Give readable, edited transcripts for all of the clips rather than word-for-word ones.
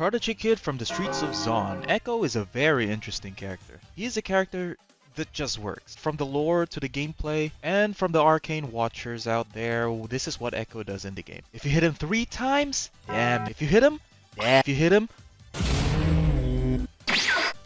Prodigy kid from the streets of Zaun, Ekko is a very interesting character. He is a character that just works. From the lore to the gameplay, and from the arcane watchers out there, this is what Ekko does in the game. If you hit him 3 times, damn. If you hit him, damn. If you hit him,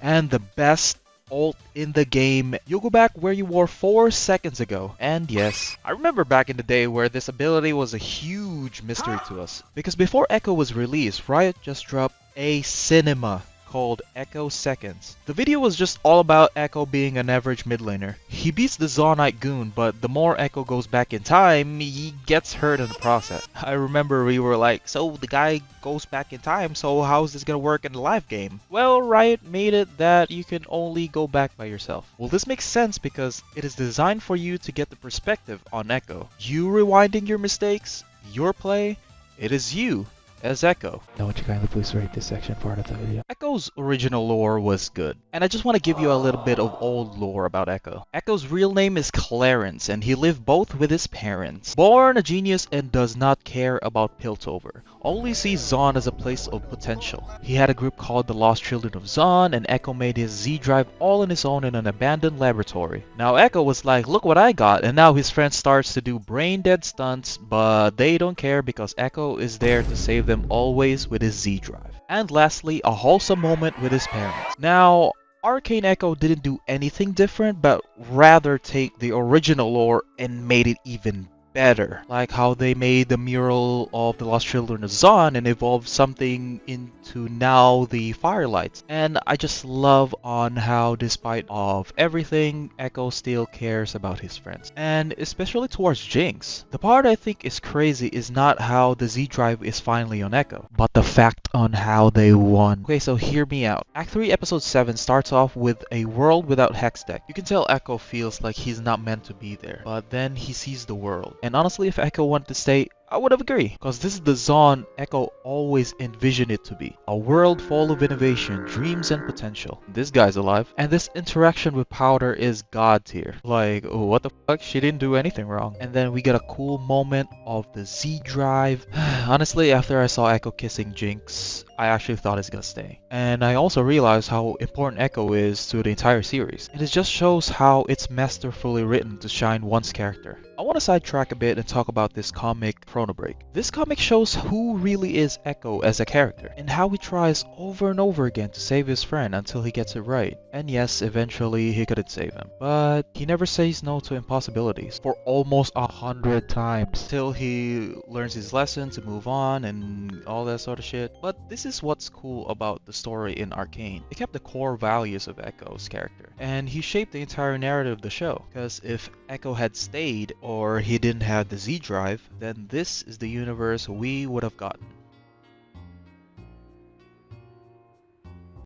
and the best ult in the game, you'll go back where you were 4 seconds ago. And yes, I remember back in the day where this ability was a huge mystery to us. Because before Ekko was released, Riot just dropped a cinema called Ekko Seconds. The video was just all about Ekko being an average mid laner. He beats the Zaunite goon, but the more Ekko goes back in time, he gets hurt in the process. I remember we were like, so the guy goes back in time, so how's this gonna work in the live game? Well, Riot made it that you can only go back by yourself. Well, this makes sense because it is designed for you to get the perspective on Ekko. You rewinding your mistakes, your play, it is you as Ekko. Now would you kindly please rate this section part of the video? Ekko's original lore was good, and I just want to give you a little bit of old lore about Ekko. Ekko's real name is Clarence, and he lived both with his parents. Born a genius and does not care about Piltover, only sees Zaun as a place of potential. He had a group called the Lost Children of Zaun, and Ekko made his Z-Drive all on his own in an abandoned laboratory. Now Ekko was like, look what I got, and now his friend starts to do brain-dead stunts, but they don't care because Ekko is there to save them always with his Z-Drive. And lastly, a wholesome moment with his parents. Now, Arcane Ekko didn't do anything different, but rather take the original lore and made it even better. Like how they made the mural of the Lost Children of Zaun and evolved something into now the Firelights. And I just love on how despite of everything, Ekko still cares about his friends. And especially towards Jinx. The part I think is crazy is not how the Z-Drive is finally on Ekko, but the fact on how they won. Okay, so hear me out. Act 3 episode 7 starts off with a world without Hex deck. You can tell Ekko feels like he's not meant to be there, but then he sees the world. And honestly, if Ekko wanted to stay, I would have agreed, because this is the Zaun Ekko always envisioned it to be. A world full of innovation, dreams, and potential. This guy's alive. And this interaction with Powder is god tier. Like, oh, what the fuck? She didn't do anything wrong. And then we get a cool moment of the Z-Drive. Honestly, after I saw Ekko kissing Jinx, I actually thought it's gonna stay. And I also realized how important Ekko is to the entire series. And it just shows how it's masterfully written to shine one's character. I want to sidetrack a bit and talk about this comic, Chrono Break. This comic shows who really is Ekko as a character, and how he tries over and over again to save his friend until he gets it right. And yes, eventually he couldn't save him, but he never says no to impossibilities for almost 100 times, till he learns his lesson to move on and all that sort of shit. But this is what's cool about the story in Arcane. It kept the core values of Ekko's character, and he shaped the entire narrative of the show, because if Ekko had stayed or he didn't have the Z-Drive, then this is the universe we would have gotten.